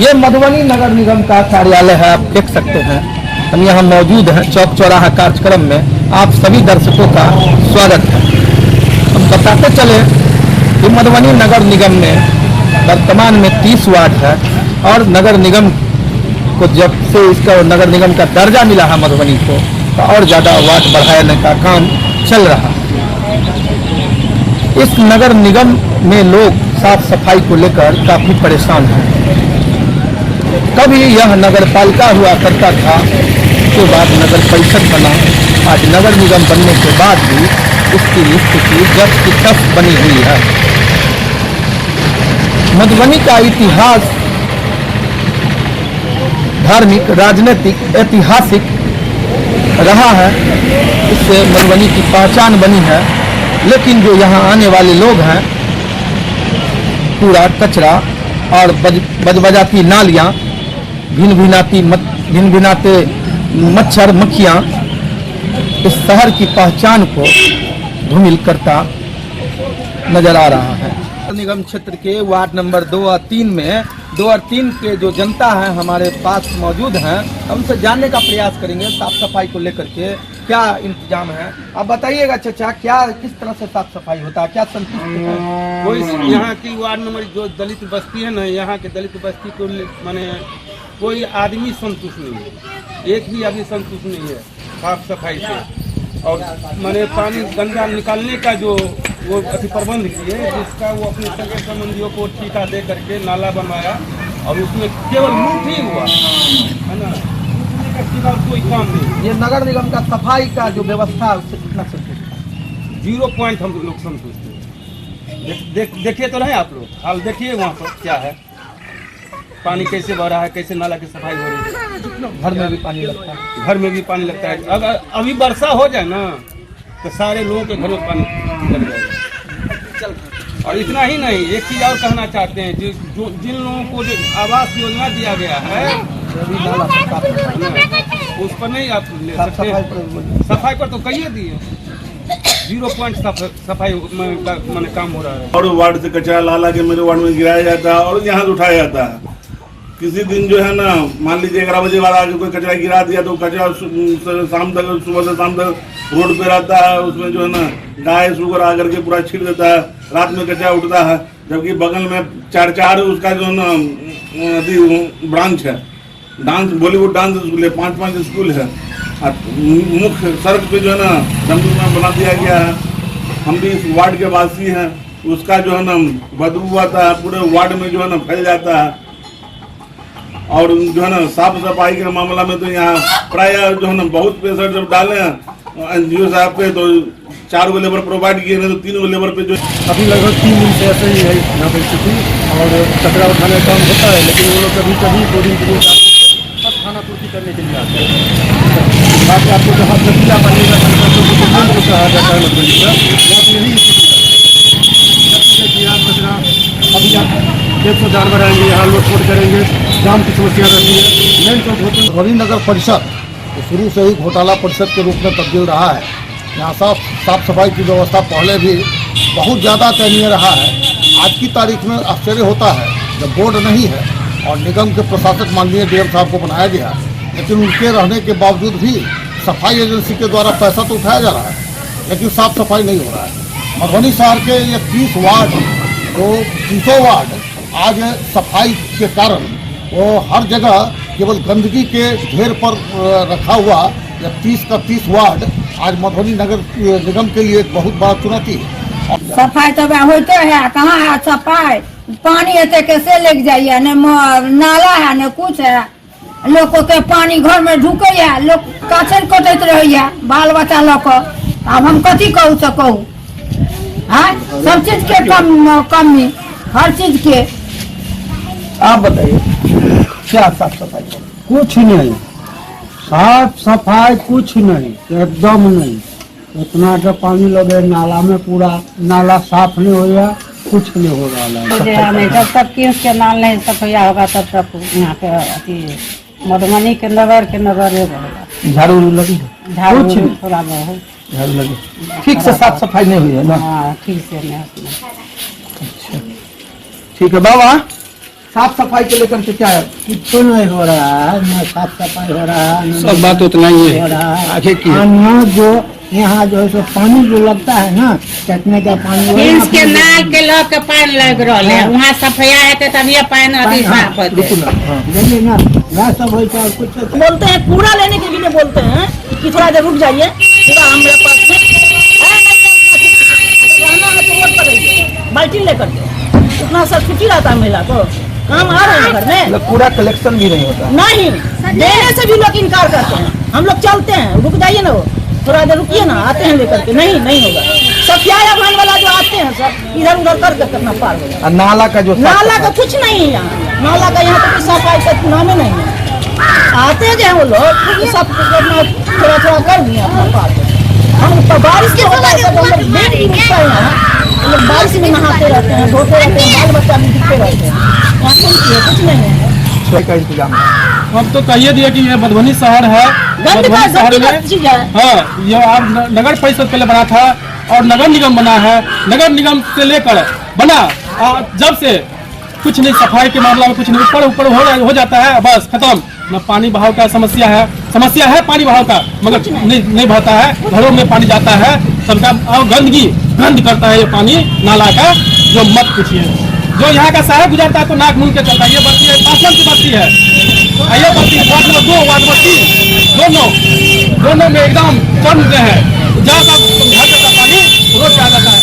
ये मधुबनी नगर निगम का कार्यालय है, आप देख सकते हैं। हम यहाँ मौजूद हैं चौक चौराहा कार्यक्रम में। आप सभी दर्शकों का स्वागत है। हम बताते चले कि मधुबनी नगर निगम में वर्तमान में 30 वार्ड है और नगर निगम को जब से इसका नगर निगम का दर्जा मिला है मधुबनी को, तो और ज़्यादा वार्ड बढ़ाने का काम चल रहा है। इस नगर निगम में लोग साफ सफाई को लेकर काफ़ी परेशान हैं। कभी यह नगर पालिका हुआ करता था, उसके बाद नगर परिषद बना। आज नगर निगम बनने के बाद भी इसकी स्थिति जब की तब बनी हुई है। मधुबनी का इतिहास धार्मिक, राजनीतिक, ऐतिहासिक रहा है। इससे मधुबनी की पहचान बनी है। लेकिन जो यहाँ आने वाले लोग हैं, कूड़ा कचरा और बजबजाती नालियाँ, भिन भिनाते मच्छर मक्खियाँ इस शहर की पहचान को धूमिल करता नजर आ रहा है। निगम क्षेत्र के वार्ड नंबर 2 और 3 में 2 और 3 के जो जनता है हमारे पास मौजूद हैं, हमसे जानने का प्रयास करेंगे साफ सफाई को लेकर के क्या इंतजाम है। आप बताइएगा चाचा, क्या किस तरह से साफ सफाई होता है, क्या संतुष्ट है? वो यहाँ की वार्ड नंबर जो दलित बस्ती है ना, यहाँ के दलित बस्ती को माने कोई आदमी संतुष्ट नहीं है, एक भी आदमी संतुष्ट नहीं है साफ सफाई से। और माने पानी गंदा निकालने का जो वो अति प्रबंध किए, जिसका वो अपने सगे संबंधियों को ठीका दे करके नाला बनवाया और उसमें केवल लूट ही हुआ है ना, कोई काम नहीं। ये नगर निगम का सफाई का जो व्यवस्था है उससे कितना संतुष्ट है? 0 पॉइंट हम लोग संतुष्ट हैं। देखिए तो रहे आप लोग, हाल देखिए वहाँ पर क्या है, पानी कैसे बह रहा है, कैसे नाला की सफाई हो रही है। घर में भी पानी लगता है, घर में भी पानी लगता है। अगर अभी वर्षा हो जाए ना तो सारे लोगों के घर में पानी लग जाएगा। और इतना ही नहीं, एक चीज और कहना चाहते हैं, जिन लोगों को जो आवास योजना दिया गया है उस पर नहीं आप ले सकते। सफाई पर तो कहिए दिए, 0 पॉइंट सफाई मैंने काम हो रहा है। और वार्ड से कचरा ला के मेरे वार्ड में गिराया जाता है और यहाँ से उठाया जाता है। किसी दिन जो है ना, मान लीजिए 11 बजे बाद आके कोई कचरा गिरा दिया तो कचरा शाम तक, सुबह से शाम तक रोड पे रहता है। उसमें जो है ना गाय सुगर आकर के पूरा छीट देता है, रात में कचरा उठता है। जबकि बगल में 4 उसका जो है ना ब्रांच है, डांस बॉलीवुड डांस स्कूल है, 5 स्कूल है। मुख्य सड़क पे जो है ना डंपिंग में बना दिया गया है। हम भी इस वार्ड के वासी हैं, उसका जो है ना बदबू आता है, पूरे वार्ड में जो है ना फैल जाता है। और जो है ना साफ सफाई के मामला में तो यहाँ प्राय जो है ना बहुत पैसा जब डाले हैं एनजीओ साहब पे, तो 4 गो लेबर प्रोवाइड किए, नहीं तो 3 गो लेबर पे जो अभी लगभग 3 दिन से ऐसे ही है यहाँ पर स्थिति। और कचरा उठाने का काम होता है, लेकिन वो लोग कभी 2 दिन सब खाना पूर्ति करने के लिए आते हैं। बाकी आपको जहाँ प्रक्रिया बनेगा तो कहा जाता है मधुबनी का, यहाँ पर यही स्थिति है। कचरा अभी आप 150 जानवर आएंगे, यहाँ लोट करेंगे, जाम की समस्या रहती है। मेन चौक मधुबनी नगर परिषद तो शुरू से ही घोटाला परिषद के रूप में तब्दील रहा है। यहाँ साफ सफाई की व्यवस्था पहले भी बहुत ज़्यादा दयनीय रहा है। आज की तारीख में आश्चर्य होता है जब बोर्ड नहीं है और निगम के प्रशासक माननीय डीएम साहब को बनाया गया, लेकिन उनके रहने के बावजूद भी सफाई एजेंसी के द्वारा पैसा तो उठाया जा रहा है, लेकिन साफ सफाई नहीं हो रहा है। मधुबनी शहर के ये 30 वार्ड तो 30 वार्ड आज सफाई के कारण वो हर जगह केवल गंदगी के ढेर पर रखा हुआ। या 30 का 30 वार्ड आज मधुबनी नगर निगम के लिए एक बहुत बड़ा चुनौती है। सफाई तो होते है, कहाँ है सफाई? पानी एते कैसे लेके जाइए, न नाला है न कुछ है। लोग के पानी घर में ढुके है, लोग काछन कटैत रहिए बाल बच्चा लोग। अब हम कथी कहू से कहू, है सब चीज के कमी, हर चीज के। आप बताइए क्या साफ सफाई? कुछ नहीं, साफ सफाई कुछ नहीं, एकदम नहीं। इतना जो पानी लगे नाला में, पूरा नाला साफ नहीं हो गया, कुछ नहीं हो रहा है। जब तक के नाल नहीं सफाया होगा तब तक यहाँ पे मधुबनी के नगर रहेगा। झाड़ू लगी? झाड़ू थोड़ा बहुत झाड़ू लगी, ठीक से साफ सफाई नहीं हुई है ना? हाँ ठीक से नहीं। अच्छा ठीक है बाबा, साफ सफाई को लेकर के क्या है? कुछ नहीं हो रहा है, न साफ सफाई हो रहा है, न सब बात उतना ही हो है। रहा है। आगे की और न जो यहाँ जो है सो पानी जो लगता है ना, चटने का पानी वही हिंस के अपने- नाल के लोग के पानी लग रहा है, वहाँ सफाया है तब ये पानी अभी साफ होते। रुको ना, हाँ। देखिए ना, वह सब होता है कुछ बोलते हैं कूड़ा लेने के लिए बोलते हैं कि थोड़ा देर रुक जाइए, कूड़ा हमारे पास में है नहीं, रहना है तो रोड पर रहिए बाल्टी लेकर के। उतना सब छुट्टी रहता है महिला को, काम आ रहे हैं घर में मतलब पूरा कलेक्शन भी नहीं होता। नहीं, देने से भी लोग इनकार करते हैं। हम लोग चलते हैं, रुक जाइए ना, वो थोड़ा देर रुकिए ना, आते हैं लेकर के। नहीं नहीं होगा, सफाई अभियान वाला जो आते हैं सब इधर उधर करके करना पार हो जाए। और नाला का जो साफ नाला का सफाई- कुछ नहीं है यहाँ, नाला का यहाँ तो सफाई का नामे नहीं है। आते जो है वो लोग सब अपना थोड़ा थोड़ा कर दिए अपना पार हो। हम तो बारिश के होता है तो हम लोग लेट भी उठता है यहाँ, हम लोग बारिश में नहाते रहते हैं, धोते रहते हैं, बाल बच्चा भी दिखते रहते हैं। यहाँ कुछ नहीं है, सफाई का इंतजाम है। अब तो कहिए दिया कि ये मधुबनी शहर है, गंद का मधुबनी शहर गंद का में चीज है। हाँ, ये आप नगर परिषद पहले बना था और नगर निगम बना है। नगर निगम से लेकर बना जब से कुछ नहीं, सफाई के मामला में कुछ नहीं, ऊपर ऊपर हो जाता है, बस खत्म। न पानी बहाव का समस्या है पानी बहाव का, मगर नहीं बहता है, घरों में पानी जाता है सबका, और गंद करता है ये पानी नाला का, जो मत पूछिए। जो यहाँ का शहर गुजरता है तो नाक मूंद के चलता है। ये बस्ती है, 5 की बस्ती है, ये बस्ती वार्ड नंबर 2 वार्ड नंबर 3 दोनों में एकदम जन्म है। जहाँ का घर का पानी रोड पे आ जाता है,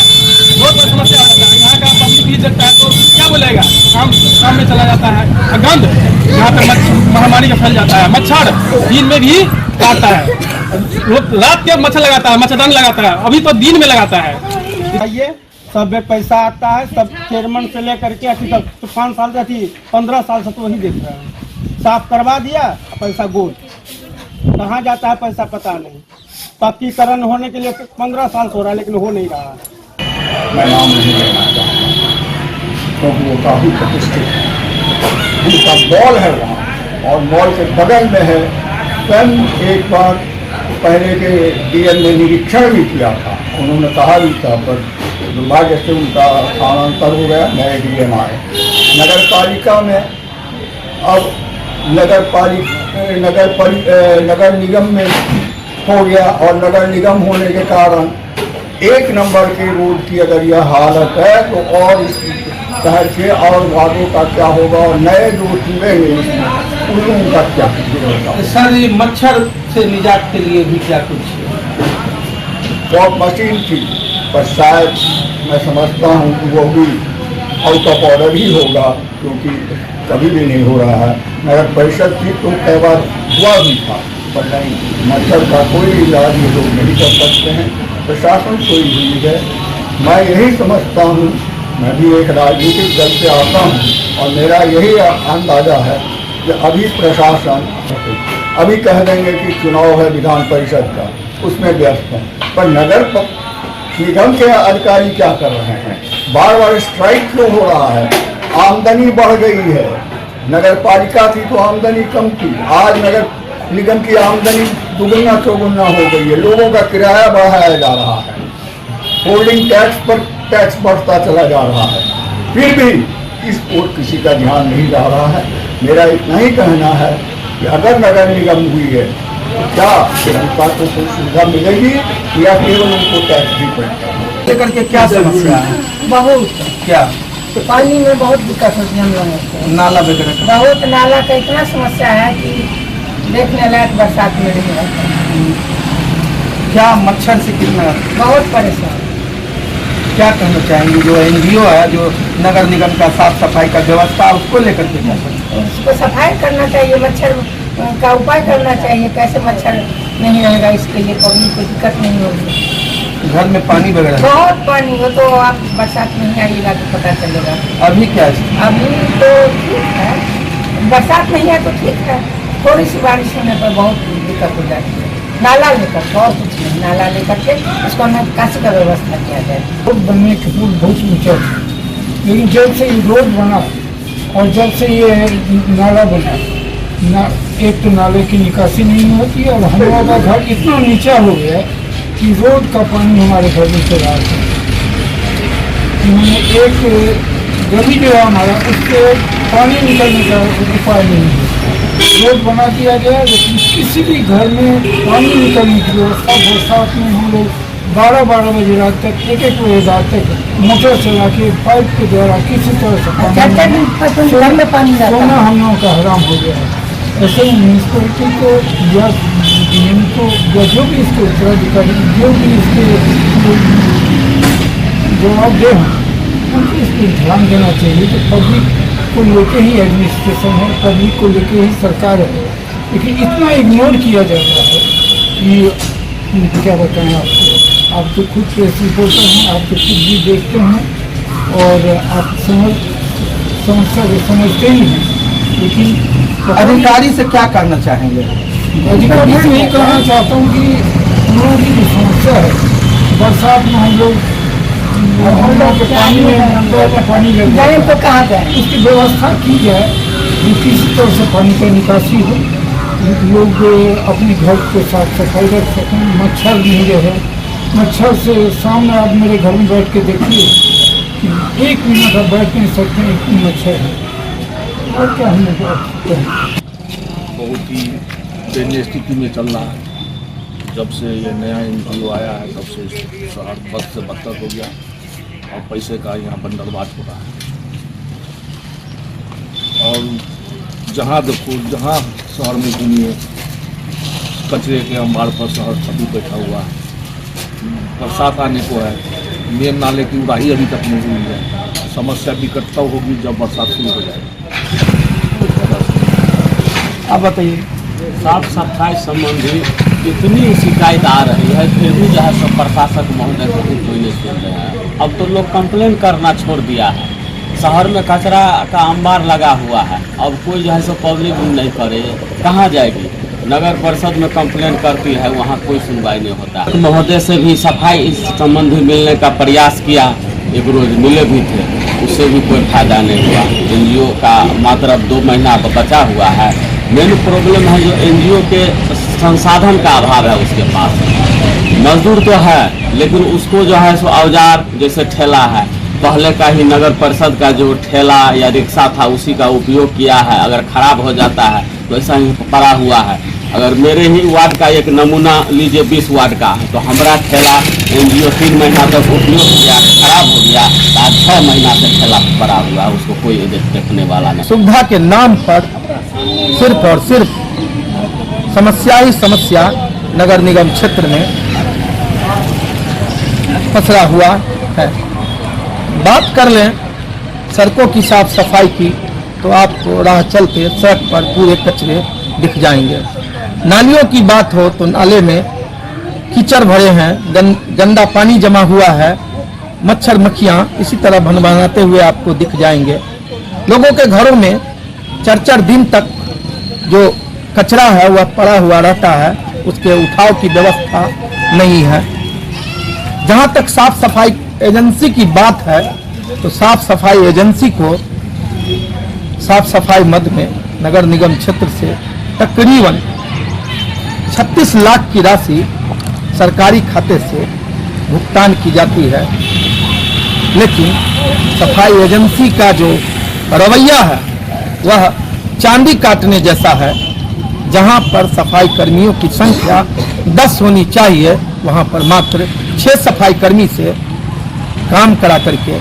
रोड पर समस्या आ जाता है। यहाँ का पब्लिक भी जगता है तो क्या बोलेगा, काम में चला जाता है। और गंद यहाँ पे महामारी का फैल जाता है। मच्छर दिन में भी काटता है, रात के मच्छर लगाता है, मच्छरदानी लगाता है, अभी तो दिन में लगाता है। आइए, सब में पैसा आता है, सब चेयरमैन से लेकर के अभी तक तो 5 साल से थी, 15 साल से तो वही देख रहे हैं। साफ करवा दिया, पैसा गोल, कहाँ जाता है पैसा पता नहीं। पक्कीकरण होने के लिए 15 साल से हो रहा है, लेकिन हो नहीं रहा है। मैं नाम नहीं लेना चाहता क्योंकि वो काफ़ी प्रतिष्ठित है। उनका मॉल है वहाँ, और मॉल के बगल में है। स्वयं एक बार पहले के डीएम ने निरीक्षण भी किया था, उन्होंने कहा भी था, पर दुर्भाग्य से उनका स्थानांतर हो गया, नए डीएम आए। नगर पालिका में अब नगर निगम में हो गया, और नगर निगम होने के कारण 1 नंबर के रोड की अगर यह हालत है तो और इस शहर के और वार्डों का क्या होगा, और नए जो जुड़ेंगे उन लोगों का क्या होगा। सर, ये मच्छर से निजात के लिए भी क्या कुछ जॉब मशीन थी, पर शायद मैं समझता हूँ कि वो भी आउट ऑफ ऑर्डर ही होगा, क्योंकि कभी भी नहीं हो रहा है। नगर परिषद थी तो कई बार हुआ भी था, पर नहीं, मच्छर का कोई इलाज ये लोग नहीं कर सकते हैं। प्रशासन कोई भी है, मैं यही समझता हूँ, मैं भी एक राजनीतिक दल से आता हूँ, और मेरा यही अंदाजा है कि अभी प्रशासन अभी कह देंगे कि चुनाव है विधान परिषद का, उसमें व्यस्त है, पर नगर निगम के अधिकारी क्या कर रहे हैं? बार बार स्ट्राइक क्यों हो रहा है? आमदनी बढ़ गई है, नगर पालिका थी तो आमदनी कम थी, आज नगर निगम की आमदनी दुगुना चौगुना हो गई है, लोगों का किराया बढ़ाया जा रहा है, होल्डिंग टैक्स पर टैक्स बढ़ता चला जा रहा है, फिर भी इस ओर किसी का ध्यान नहीं जा रहा है। मेरा इतना ही कहना है कि अगर नगर निगम हुई है तो क्या जनता को कोई सुविधा मिलेगी या केवल उनको टैक्स भी पड़ेगा? लेकर के क्या समस्या है? बहुत क्या पानी में बहुत दिक्कत होती है हम लोगों को, नाला वगैरह का? बहुत नाला का इतना समस्या है कि देखने लायक बरसात में नहीं रहता, क्या मच्छर से कितना बहुत परेशान। क्या कहना चाहेंगे जो एनजीओ है, जो नगर निगम का साफ सफाई का व्यवस्था, उसको लेकर के क्या करें? उसको सफाई करना चाहिए, मच्छर का उपाय करना चाहिए, कैसे मच्छर नहीं रहेगा, इसके लिए पब्लिक को दिक्कत नहीं होगी। घर में पानी वगैरह है? बहुत पानी हो तो आप बरसात में ही आइएगा तो पता चलेगा। अभी क्या है? अभी तो ठीक है, बरसात नहीं है तो ठीक है, थोड़ी सी बारिश होने पर बहुत दिक्कत हो जाती है। नाला लेकर और कुछ नहीं, नाला लेकर के उसको निकासी का व्यवस्था किया जाए। रोड बनने के पूर्व बहुत ऊंचा था, लेकिन जब से ये रोड बना और जब से ये नाला बना एक तो नाले की निकासी नहीं होती, और हम लोगों का घर इतना नीचा हो गया कि रोड का पानी हमारे घर में चला आता है। मैंने एक गली जो है हमारा उससे पानी निकलने का उपाय नहीं है। रोड बना दिया गया लेकिन किसी भी घर में पानी निकलने की व्यवस्था बरसात में हम लोग 12-12 बजे रात तक 1-1 बजे रात तक मोटर चला के पाइप के द्वारा किसी तरह से घर में पानी सोना हम लोगों का हराम हो गया है। ऐसे ही म्यूनसिपलिटी को या डीएम को या जो भी इसके उत्तराधिकारी जो भी इसके जवाबदेह हैं उनको इस पर ध्यान देना चाहिए कि पब्लिक को लेके ही एडमिनिस्ट्रेशन है, पब्लिक को लेके ही सरकार है, लेकिन इतना इग्नोर किया जाता है कि क्या बताएं आपको। आप तो खुद प्रेस रिपोर्टर हैं, आप तो खुद भी देखते हैं और आप समस्या को समझते ही हैं, लेकिन अधिकारी से क्या करना चाहेंगे? अधिकारी से यही कहना चाहता हूँ कि हम लोगों की जो समस्या है बरसात में हम लोग के पानी में पानी लग जाए तो कहाँ जाए, उसकी व्यवस्था की जाए कि किसी तरह से पानी का निकासी हो, लोग अपने घर को साफ सफाई रख सकें, मच्छर नहीं रहे। मच्छर से सामने आप मेरे घर में बैठ के देखिए कि 1 मिनट आप बैठ नहीं सकते, इतनी मच्छर है। और क्या हम लोग बहुत ही दयनीय स्थिति में चल रहा है। जब से ये नया NGO आया है तब से शहर बद से बदतर हो गया और पैसे का यहाँ बंदरबाज हो रहा है। और जहाँ देखो, जहाँ शहर में घूमिए कचरे के अंबार पर शहर सभी बैठा हुआ है। बरसात आने को है, मेन नाले की उड़ाही अभी तक नहीं हुई है। समस्या विकट तब होगी जब बरसात शुरू हो जाएगी। आप बताइए। साफ सफाई संबंधी इतनी शिकायत आ रही है, फिर भी जो है सब प्रशासक महोदय कभी कोई नहीं सुन रहे हैं। अब तो लोग कंप्लेन करना छोड़ दिया है। शहर में कचरा का अंबार लगा हुआ है, अब कोई जो है सो पब्लिक नहीं करे, कहाँ जाएगी? नगर परिषद में कंप्लेन करती है, वहाँ कोई सुनवाई नहीं होता। महोदय से भी सफाई इस संबंधी मिलने का प्रयास किया, एक रोज मिले भी थे, उससे भी कोई फायदा नहीं हुआ। NGO का मात्र 2 महीना बचा हुआ है। मेन प्रॉब्लम है जो NGO के संसाधन का अभाव है। उसके पास मजदूर तो है लेकिन उसको जो है सो औजार जैसे ठेला है, पहले का ही नगर परिषद का जो ठेला या रिक्शा था उसी का उपयोग किया है। अगर खराब हो जाता है तो ऐसा ही पड़ा हुआ है। अगर मेरे ही वार्ड का एक नमूना लीजिए, 20 वार्ड का है, तो हमारा ठेला NGO 3 महीना तक उपयोग किया, खराब हो गया, आज 6 महीना से ठेला पड़ा हुआ है, उसको कोई देखने वाला नहीं। सुविधा के नाम पर सिर्फ और सिर्फ समस्या ही समस्या नगर निगम क्षेत्र में पसरा हुआ है। बात कर लें सड़कों की साफ सफाई की तो आपको राह चलते सड़क पर पूरे कचरे दिख जाएंगे। नालियों की बात हो तो नाले में कीचड़ भरे हैं, गंदा पानी जमा हुआ है, मच्छर मक्खियाँ इसी तरह भनभनाते हुए आपको दिख जाएंगे। लोगों के घरों में 4-4 दिन तक जो कचरा है वह पड़ा हुआ रहता है, उसके उठाव की व्यवस्था नहीं है। जहाँ तक साफ सफाई एजेंसी की बात है तो साफ सफाई एजेंसी को साफ सफाई मद में नगर निगम क्षेत्र से तकरीबन 36 लाख की राशि सरकारी खाते से भुगतान की जाती है, लेकिन सफाई एजेंसी का जो रवैया है वह चांदी काटने जैसा है। जहां पर सफाई कर्मियों की संख्या 10 होनी चाहिए वहां पर मात्र 6 सफाई कर्मी से काम करा करके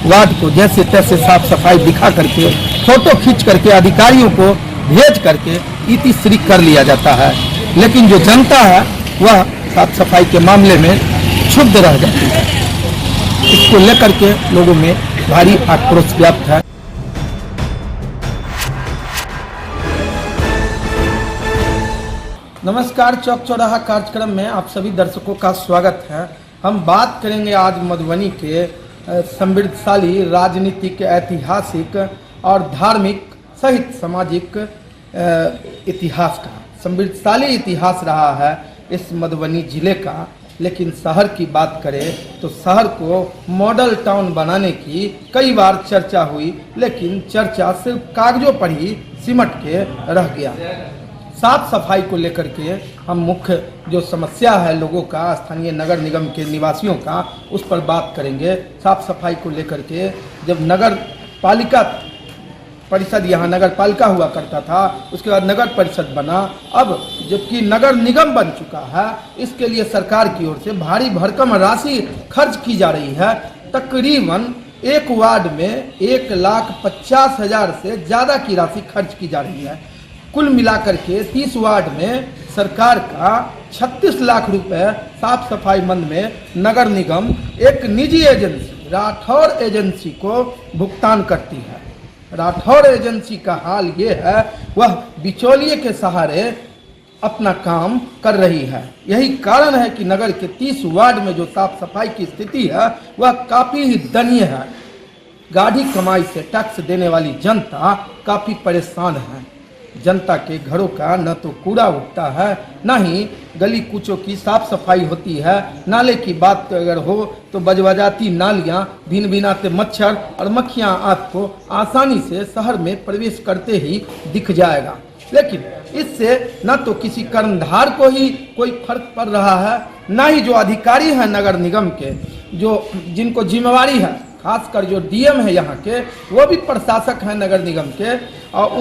वार्ड को जैसे तैसे साफ सफाई दिखा करके फोटो खींच करके अधिकारियों को भेज करके इतिश्री कर लिया जाता है, लेकिन जो जनता है वह साफ सफाई के मामले में क्षुब्ध रह जाती है। इसको लेकर के लोगों में भारी आक्रोश व्याप्त है। नमस्कार, चौक चौराहा कार्यक्रम में आप सभी दर्शकों का स्वागत है। हम बात करेंगे आज मधुबनी के समृद्धशाली राजनीतिक, ऐतिहासिक और धार्मिक सहित सामाजिक इतिहास का। समृद्धशाली इतिहास रहा है इस मधुबनी जिले का, लेकिन शहर की बात करें तो शहर को मॉडल टाउन बनाने की कई बार चर्चा हुई, लेकिन चर्चा सिर्फ कागजों पर ही सिमट के रह गया। साफ सफाई को लेकर के हम मुख्य जो समस्या है लोगों का, स्थानीय नगर निगम के निवासियों का, उस पर बात करेंगे। साफ सफाई को लेकर के जब नगर पालिका परिषद यहाँ नगर पालिका हुआ करता था, उसके बाद नगर परिषद बना, अब जबकि नगर निगम बन चुका है, इसके लिए सरकार की ओर से भारी भरकम राशि खर्च की जा रही है। तकरीबन एक वार्ड में 1,50,000 से ज़्यादा की राशि खर्च की जा रही है। कुल मिलाकर के 30 वार्ड में सरकार का 36 लाख रुपए साफ सफाई मंद में नगर निगम एक निजी एजेंसी राठौर एजेंसी को भुगतान करती है। राठौर एजेंसी का हाल ये है, वह बिचौलिए के सहारे अपना काम कर रही है। यही कारण है कि नगर के 30 वार्ड में जो साफ सफाई की स्थिति है वह काफ़ी ही दयनीय है। गाढ़ी कमाई से टैक्स देने वाली जनता काफ़ी परेशान है। जनता के घरों का न तो कूड़ा उठता है, न ही गली कूचों की साफ सफाई होती है। नाले की बात अगर हो तो बजबजाती नालियां, भिन भिनाते मच्छर और मक्खियां आपको आसानी से शहर में प्रवेश करते ही दिख जाएगा। लेकिन इससे न तो किसी कर्णधार को ही कोई फर्क पड़ रहा है, न ही जो अधिकारी हैं नगर निगम के, जो जिनको जिम्मेवारी है, खासकर जो डीएम है यहाँ के, वो भी प्रशासक हैं नगर निगम के, और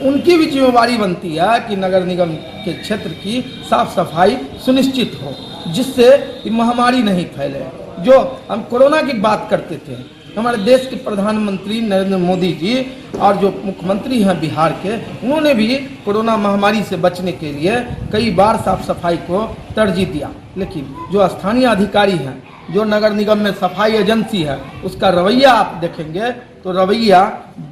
उनकी भी जिम्मेवारी बनती है कि नगर निगम के क्षेत्र की साफ सफाई सुनिश्चित हो, जिससे महामारी नहीं फैले। जो हम कोरोना की बात करते थे, हमारे देश के प्रधानमंत्री नरेंद्र मोदी जी और जो मुख्यमंत्री हैं बिहार के, उन्होंने भी कोरोना महामारी से बचने के लिए कई बार साफ सफाई को तरजीह दिया। लेकिन जो स्थानीय अधिकारी हैं, जो नगर निगम में सफाई एजेंसी है, उसका रवैया आप देखेंगे तो रवैया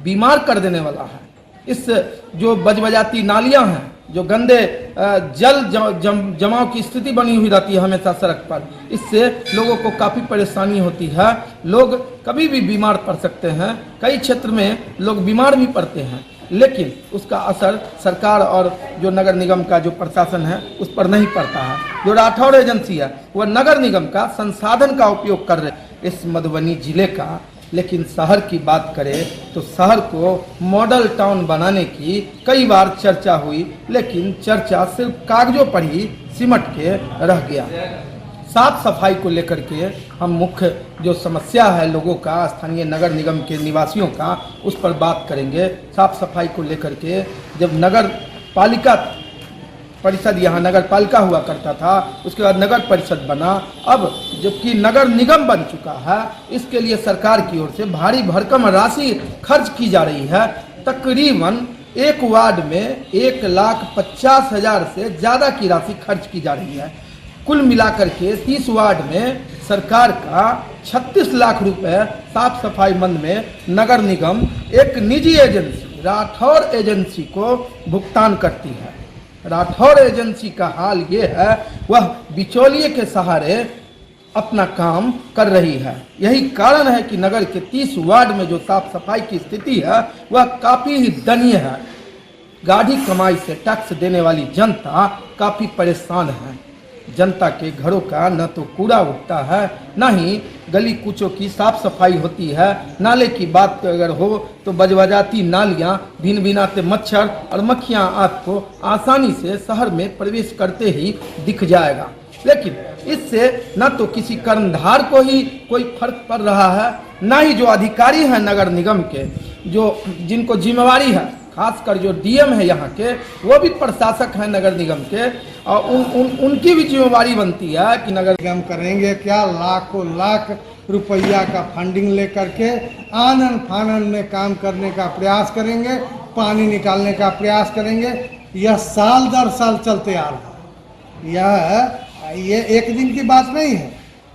बीमार कर देने वाला है। इस जो बजबजाती नालियां हैं, जो गंदे जल जमाव की स्थिति बनी हुई रहती है हमेशा सड़क पर, इससे लोगों को काफ़ी परेशानी होती है। लोग कभी भी बीमार पड़ सकते हैं, कई क्षेत्र में लोग बीमार भी पड़ते हैं, लेकिन उसका असर सरकार और जो नगर निगम का जो प्रशासन है उस पर नहीं पड़ता है। जो राठौर एजेंसी है वह नगर निगम का संसाधन का उपयोग कर रहे इस मधुबनी जिले का। लेकिन शहर की बात करें तो शहर को मॉडल टाउन बनाने की कई बार चर्चा हुई, लेकिन चर्चा सिर्फ कागजों पर ही सिमट के रह गया। साफ सफाई को लेकर के हम मुख्य जो समस्या है लोगों का, स्थानीय नगर निगम के निवासियों का, उस पर बात करेंगे। साफ सफाई को लेकर के जब नगर पालिका परिषद यहाँ नगर पालिका हुआ करता था, उसके बाद नगर परिषद बना, अब जबकि नगर निगम बन चुका है, इसके लिए सरकार की ओर से भारी भरकम राशि खर्च की जा रही है। तकरीबन एक वार्ड में 1,50,000 से ज़्यादा की राशि खर्च की जा रही है। कुल मिलाकर के 30 वार्ड में सरकार का 36 लाख रुपए साफ सफाई मंद में नगर निगम एक निजी एजेंसी राठौर एजेंसी को भुगतान करती है। राठौर एजेंसी का हाल ये है, वह बिचौलिए के सहारे अपना काम कर रही है। यही कारण है कि नगर के 30 वार्ड में जो साफ सफाई की स्थिति है वह काफ़ी ही दयनीय है। गाढ़ी कमाई से टैक्स देने वाली जनता काफ़ी परेशान है। जनता के घरों का न तो कूड़ा उठता है, न ही गली कूचों की साफ सफाई होती है। नाले की बात अगर हो तो बजबजाती नालियां, भिन भिनाते मच्छर और मक्खियां आपको आसानी से शहर में प्रवेश करते ही दिख जाएगा। लेकिन इससे न तो किसी कर्णधार को ही कोई फर्क पड़ रहा है, न ही जो अधिकारी हैं नगर निगम के, जो जिनको जिम्मेवारी है, खासकर जो डीएम है यहाँ के, वो भी प्रशासक हैं नगर निगम के, और उनकी भी जिम्मेवारी बनती है कि नगर निगम करेंगे क्या, लाखों लाख रुपया का फंडिंग लेकर के आनन फानन में काम करने का प्रयास करेंगे, पानी निकालने का प्रयास करेंगे। यह साल दर साल चलते आ रहा। ये एक दिन की बात नहीं है।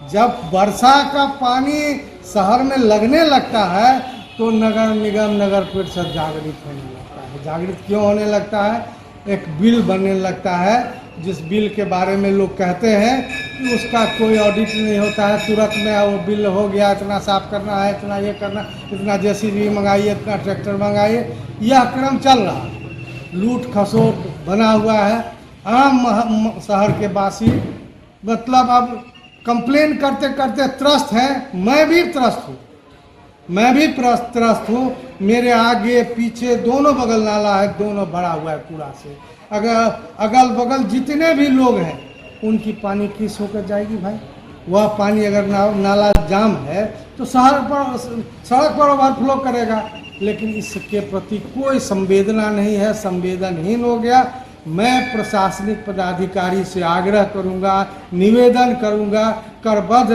जब वर्षा का पानी शहर में लगने लगता है तो नगर निगम नगर परिषद जागृत होने लगता है। जागृत क्यों होने लगता है? एक बिल बनने लगता है, जिस बिल के बारे में लोग कहते हैं कि उसका कोई ऑडिट नहीं होता है, तुरंत में वो बिल हो गया, इतना साफ करना है, इतना ये करना, इतना जेसीबी मंगाइए, इतना ट्रैक्टर मंगाइए, यह क्रम चल रहा है। लूट खसोट बना हुआ है। आम शहर के वासी मतलब अब कंप्लेन करते करते त्रस्त हैं। मैं भी त्रस्त हूँ, मैं भी त्रस्त हूँ। मेरे आगे पीछे दोनों बगल नाला है, दोनों भरा हुआ है कूड़ा से। अगर अगल बगल जितने भी लोग हैं उनकी पानी किस होकर जाएगी भाई? वह पानी अगर नाला जाम है तो सड़क पर ओवरफ्लो करेगा, लेकिन इसके प्रति कोई संवेदना नहीं है, संवेदनहीन हो गया। मैं प्रशासनिक पदाधिकारी से आग्रह करूंगा, निवेदन करूंगा, करबद्ध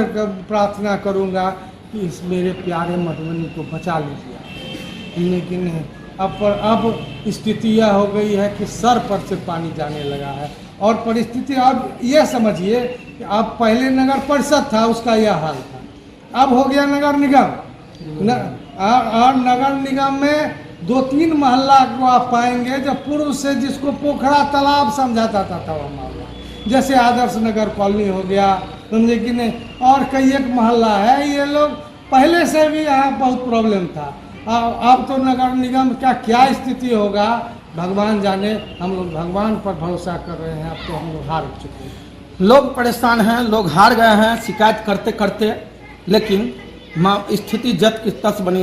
प्रार्थना करूंगा कि इस मेरे प्यारे मधुबनी को बचा लीजिए। लेकिन अब स्थिति यह हो गई है कि सर पर से पानी जाने लगा है। और परिस्थिति अब यह समझिए कि अब पहले नगर परिषद था, उसका यह हाल था, अब हो गया नगर निगम। और नगर निगम में 2-3 मोहल्ला को आप पाएंगे जो पूर्व से जिसको पोखरा तालाब समझा जाता था वह मोहल्ला, जैसे आदर्श नगर कॉलोनी हो गया, समझे कि नहीं, और कई एक मोहल्ला है, ये लोग पहले से भी यहाँ बहुत प्रॉब्लम था। अब तो नगर निगम का क्या स्थिति होगा भगवान जाने। हम लोग भगवान पर भरोसा कर रहे हैं, अब तो हम लोग हार चुके हैं। लोग परेशान हैं, लोग हार गए हैं शिकायत करते करते, लेकिन स्थिति जत की तस बनी